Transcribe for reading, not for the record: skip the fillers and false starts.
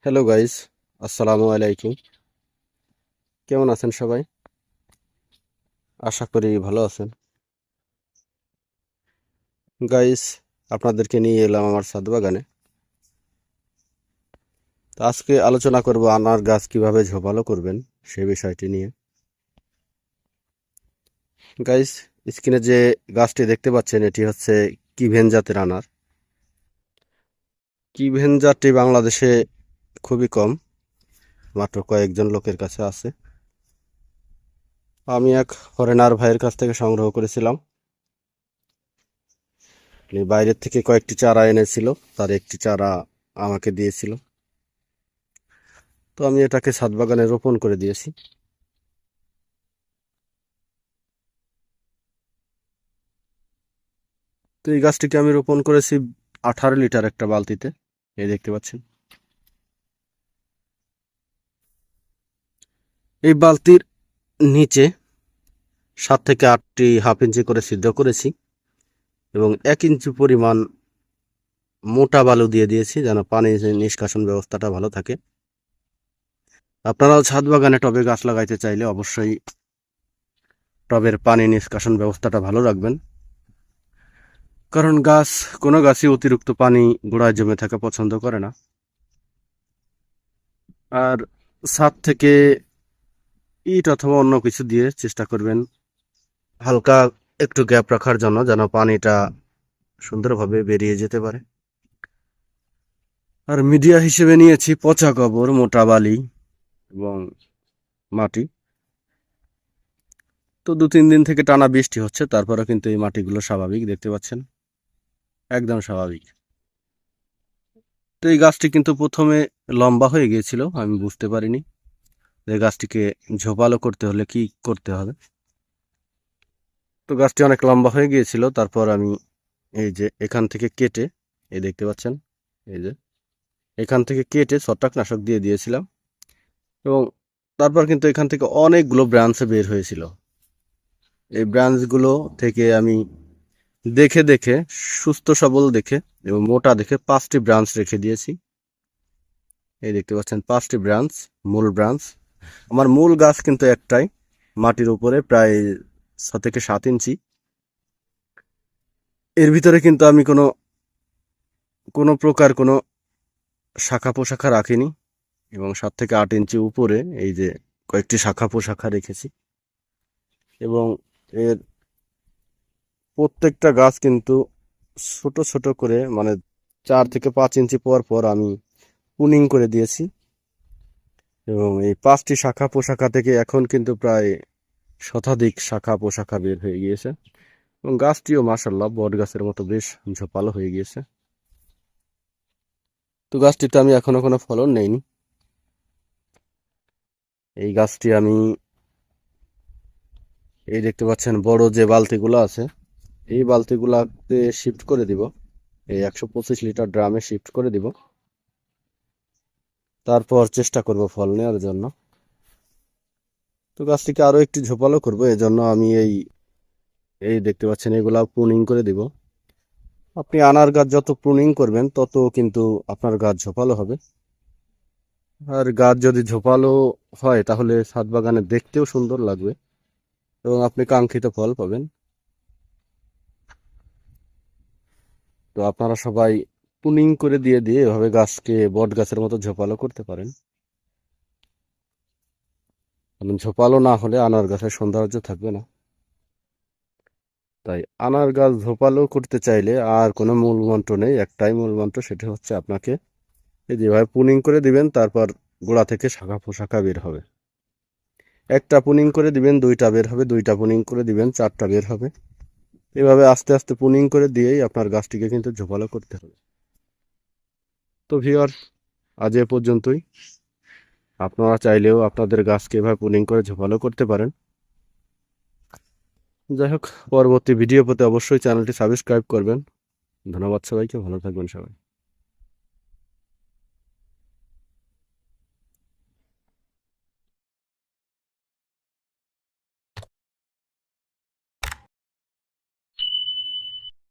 Hello guys, আসসালামু আলাইকুম। কেমন আছেন সবাই? আশা করি ভালো আছেন। গাইস, আপনাদেরকে নিয়ে এলাম আমার ছাদ বাগানে। তো আজকে আলোচনা করব আনার গাছ কিভাবে ঝোপালো করবেন সে বিষয়টি নিয়ে। গাইস, স্ক্রিনে যে গাছটি দেখতে পাচ্ছেন এটি হচ্ছে কিভেন জাতের আনার। কিভেন জাতটি বাংলাদেশে খুবই কম, মাত্র কয়েকজন লোকের কাছে আছে। আমি এক ফরেনার ভাইয়ের কাছ থেকে সংগ্রহ করেছিলাম। উনি বাইরের থেকে কয়েকটি চারা এনেছিল, তার একটি চারা আমাকে দিয়েছিল। তো আমি এটাকে ছাদ বাগানে রোপণ করে দিয়েছি। তো এই গাছটিকে আমি রোপণ করেছি 18 লিটার একটা বালতিতে, এই দেখতে পাচ্ছেন। এই বালতির নিচে 7 থেকে 8টি হাফ ইঞ্চি করে ছিদ্র করেছি এবং 1 ইঞ্চি পরিমাণ মোটা বালু দিয়ে দিয়েছি যেন পানি নিষ্কাশন ব্যবস্থাটা ভালো থাকে। আপনারাও ছাদ বাগানে টবে গাছ লাগাইতে চাইলে অবশ্যই টবের পানি নিষ্কাশন ব্যবস্থাটা ভালো রাখবেন, কারণ কোনো গাছই অতিরিক্ত পানি গোড়ায় জমে থাকা পছন্দ করে না। আর ছাদ থেকে ইট অথবা অন্য কিছু দিয়ে চেষ্টা করবেন হালকা একটু গ্যাপ রাখার জন্য, যেন পানিটা সুন্দরভাবে বেরিয়ে যেতে পারে। আর মিডিয়া হিসেবে নিয়েছি পচা গোবর, মোটা বালি এবং মাটি। তো 2-3 দিন থেকে টানা বৃষ্টি হচ্ছে, তারপরে কিন্তু এই মাটিগুলো স্বাভাবিক, দেখতে পাচ্ছেন একদম স্বাভাবিক। তো এই গাছটি কিন্তু প্রথমে লম্বা হয়ে গিয়েছিল, আমি বুঝতে পারিনি যে গাছটিকে ঝোপালো করতে হলে কি করতে হবে। তো গাছটি অনেক লম্বা হয়ে গিয়েছিল, তারপর আমি এই যে এখান থেকে কেটে, এই দেখতে পাচ্ছেন, এই যে এখান থেকে কেটে ছত্রাকনাশক দিয়ে দিয়েছিলাম এবং তারপর কিন্তু এখান থেকে অনেকগুলো ব্রাঞ্চে বের হয়েছিল। এই ব্রাঞ্চগুলো থেকে আমি দেখে দেখে সুস্থ সবল দেখে এবং মোটা দেখে 5টি ব্রাঞ্চ রেখে দিয়েছি। এই দেখতে পাচ্ছেন 5টি ব্রাঞ্চ, মূল ব্রাঞ্চ। আমার মূল গাছ কিন্তু একটাই, মাটির উপরে প্রায় 6 থেকে 7 ইঞ্চি। এর ভিতরে কিন্তু আমি কোনো প্রকার কোনো শাখা পোশাখা রাখিনি এবং 7 থেকে 8 ইঞ্চি উপরে এই যে কয়েকটি শাখা পোশাখা রেখেছি এবং এর প্রত্যেকটা গাছ কিন্তু ছোট ছোট করে, মানে 4 থেকে 5 ইঞ্চি পর পর আমি পুনিং করে দিয়েছি এবং এই 5টি শাখা পোশাখা থেকে এখন কিন্তু প্রায় শতাধিক শাখা পোশাখা বের হয়ে গিয়েছে এবং গাছটিও মাশাআল্লাহ বট গাছের মতো বেশ ঝোপালো হয়ে গিয়েছে। তো গাছটিতে আমি এখনো কোনো ফলন নেইনি। এই গাছটি আমি, এই দেখতে পাচ্ছেন বড় যে বালতিগুলো আছে, এই বালতিগুলাতে শিফট করে দিব, এই 125 লিটার ড্রামে শিফট করে দিব। তারপর চেষ্টা করব ফল নেওয়ার জন্য। তো গাছটিকে আরো একটু ঝোপালো করব, এজন্য আমি এই এই দেখতে পাচ্ছেন এগুলা প্রুনিং করে দিব। আপনি আনার গাছ যত প্রুনিং করবেন তত কিন্তু আপনার গাছ ঝোপালো হবে। আর গাছ যদি ঝোপালো হয় তাহলে ছাদ বাগানে দেখতেও সুন্দর লাগবে এবং আপনি কাঙ্ক্ষিত ফল পাবেন। তো আপনারা সবাই প্রুনিং করে দিয়ে দিয়ে এভাবে গাছকে বট গাছের মতো ঝোপালো করতে পারেন, কারণ ঝোপালো না হলে আনার গাছের সৌন্দর্য থাকবে না। তাই আনার গাছ ঝোপালো করতে চাইলে আর কোনো মূল মন্ত্র নেই, একটাই মূল মন্ত্র, সেটা হচ্ছে আপনাকে এই যেভাবে পুনিং করে দিবেন, তারপর গোড়া থেকে শাখা পোশাখা বের হবে। একটা পুনিং করে দিবেন, 2টা বের হবে, 2টা পুনিং করে দিবেন, 4টা বের হবে। এভাবে আস্তে আস্তে পুনিং করে দিয়েই আপনার গাছটিকে কিন্তু ঝোপালো করতে হবে। তো ভিউয়ার, আজ এ পর্যন্তই। আপনারা চাইলেও আপনাদের গাছকে এভাবে পুনিং করে ঝোপালো করতে পারেন। যাই হোক, পরবর্তী ভিডিও পেতে অবশ্যই চ্যানেলটি সাবস্ক্রাইব করবেন। ধন্যবাদ সবাইকে, ভালো থাকবেন সবাই।